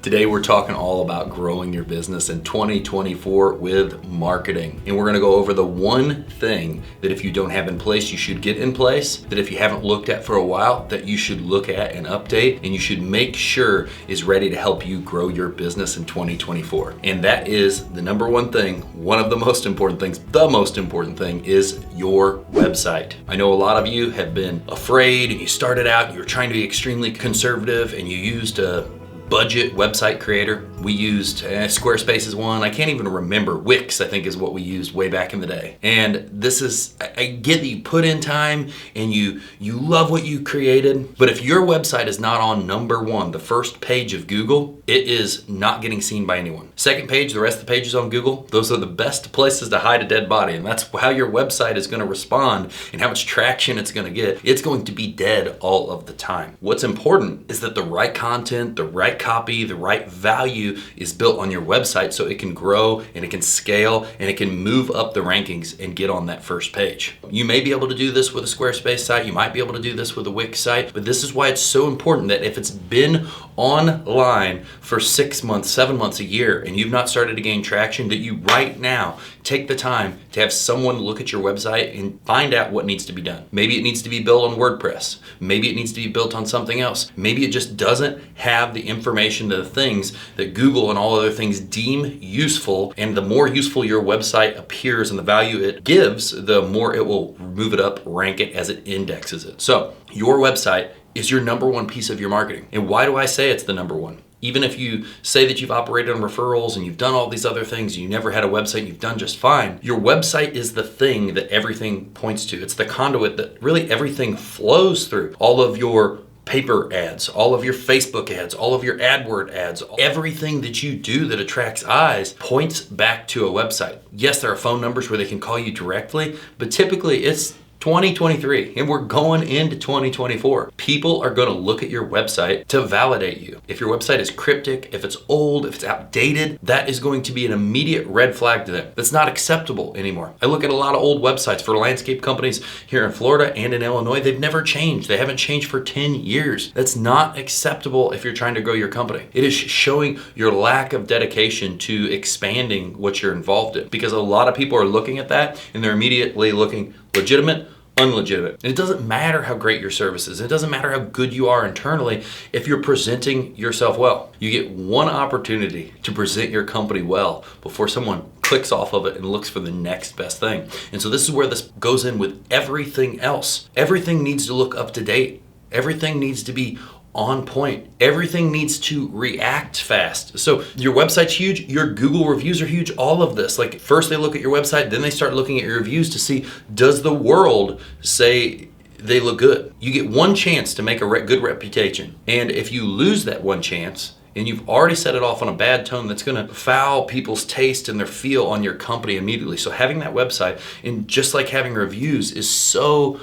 Today we're talking all about growing your business in 2024 with marketing. And we're gonna go over the one thing that if you don't have in place, you should get in place, that if you haven't looked at for a while, that you should look at and update, and you should make sure is ready to help you grow your business in 2024. And that is the number one thing, one of the most important things, the most important thing is your website. I know a lot of you have been afraid and you started out and you were trying to be extremely conservative and you used a budget website creator. We used Squarespace is one. I can't even remember. Wix, I think, is what we used way back in the day. And this is, I get that you put in time and you love what you created, but if your website is not on number one, the first page of Google, it is not getting seen by anyone. Second page, the rest of the pages on Google, those are the best places to hide a dead body. And that's how your website is going to respond and how much traction it's going to get. It's going to be dead all of the time. What's important is that the right content, the right copy, the right value is built on your website so it can grow and it can scale and it can move up the rankings and get on that first page. You may be able to do this with a Squarespace site, you might be able to do this with a Wix site, but this is why it's so important that if it's been online for 6 months, 7 months, a year, and you've not started to gain traction, that you right now take the time to have someone look at your website and find out what needs to be done. Maybe it needs to be built on WordPress. Maybe it needs to be built on something else. Maybe it just doesn't have the information, the things that Google and all other things deem useful, and the more useful your website appears and the value it gives, the more it will move it up, rank it as it indexes it. So your website is your number one piece of your marketing. And why do I say it's the number one? Even if you say that you've operated on referrals and you've done all these other things, you never had a website and you've done just fine, your website is the thing that everything points to. It's the conduit that really everything flows through. All of your paper ads, all of your Facebook ads, all of your AdWord ads, everything that you do that attracts eyes points back to a website. Yes, there are phone numbers where they can call you directly, but typically it's 2023 and we're going into 2024. People are going to look at your website to validate you. If your website is cryptic, if it's old, if it's outdated, that is going to be an immediate red flag to them. That's not acceptable anymore. I look at a lot of old websites for landscape companies here in Florida and in Illinois. They've never changed. They haven't changed for 10 years. That's not acceptable if you're trying to grow your company. It is showing your lack of dedication to expanding what you're involved in, because a lot of people are looking at that and they're immediately looking legitimate, unlegitimate. And it doesn't matter how great your service is. It doesn't matter how good you are internally if you're presenting yourself well. You get one opportunity to present your company well before someone clicks off of it and looks for the next best thing. And so this is where this goes in with everything else. Everything needs to look up to date. Everything needs to be on point. Everything needs to react fast. So your website's huge, your Google reviews are huge, all of this. Like first they look at your website, then they start looking at your reviews to see, does the world say they look good? You get one chance to make a good reputation. And if you lose that one chance, and you've already set it off on a bad tone, that's gonna foul people's taste and their feel on your company immediately. So having that website, and just like having reviews, is so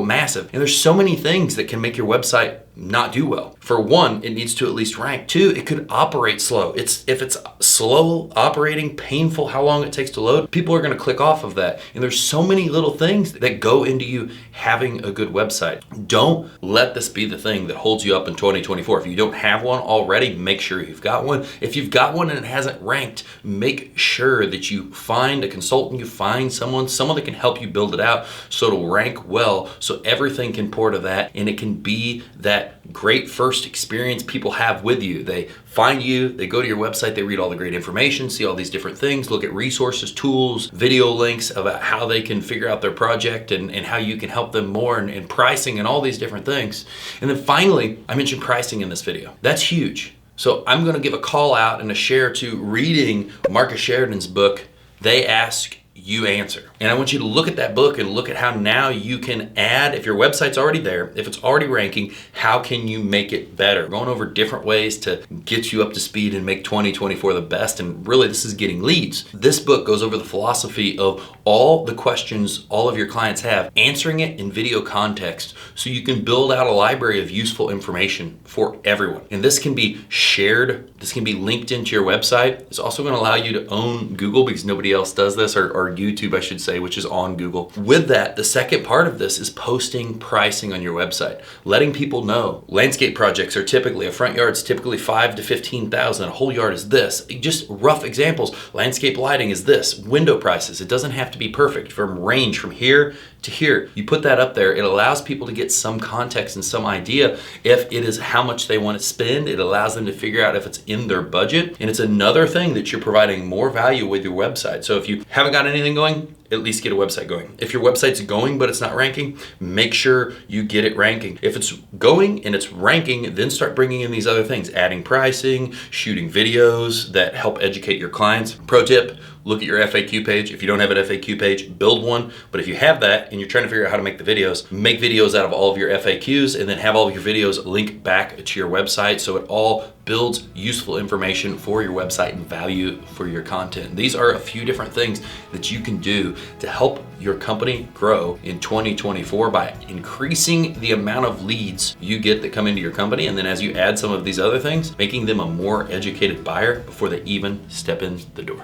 massive. And there's so many things that can make your website not do well. For one, it needs to at least rank. Two, it could operate slow. If it's slow operating, painful, how long it takes to load, people are gonna click off of that. And there's so many little things that go into you having a good website. Don't let this be the thing that holds you up in 2024. If you don't have one already, make sure you've got one. If you've got one and it hasn't ranked, make sure that you find a consultant, you find someone that can help you build it out so it'll rank well, so everything can pour to that, and it can be that great first experience people have with you. They find you, they go to your website, they read all the great information, see all these different things, look at resources, tools, video links about how they can figure out their project and how you can help them more, and pricing and all these different things. And then finally, I mentioned pricing in this video. That's huge. So I'm going to give a call out and a share to reading Marcus Sheridan's book, They Ask, You Answer. And I want you to look at that book and look at how now you can add, if your website's already there, if it's already ranking, how can you make it better? We're going over different ways to get you up to speed and make 2024 the best. And really, this is getting leads. This book goes over the philosophy of all the questions all of your clients have, answering it in video context so you can build out a library of useful information for everyone. And this can be shared, this can be linked into your website. It's also going to allow you to own Google because nobody else does this, or or YouTube, I should say, which is on Google. With that, the second part of this is posting pricing on your website, letting people know landscape projects are typically, a front yard's typically 5 to 15,000. A whole yard is this. Just rough examples. Landscape lighting is this. Window prices. It doesn't have to be perfect. From range from here to here. You put that up there. It allows people to get some context and some idea if it is how much they want to spend. It allows them to figure out if it's in their budget. And it's another thing that you're providing more value with your website. So if you haven't got anything going, at least get a website going. If your website's going but it's not ranking, make sure you get it ranking. If it's going and it's ranking, then start bringing in these other things, adding pricing, shooting videos that help educate your clients. Pro tip, look at your FAQ page. If you don't have an FAQ page, build one. But if you have that and you're trying to figure out how to make the videos, make videos out of all of your FAQs and then have all of your videos link back to your website so it all builds useful information for your website and value for your content. These are a few different things that you can do to help your company grow in 2024 by increasing the amount of leads you get that come into your company. And then as you add some of these other things, making them a more educated buyer before they even step in the door.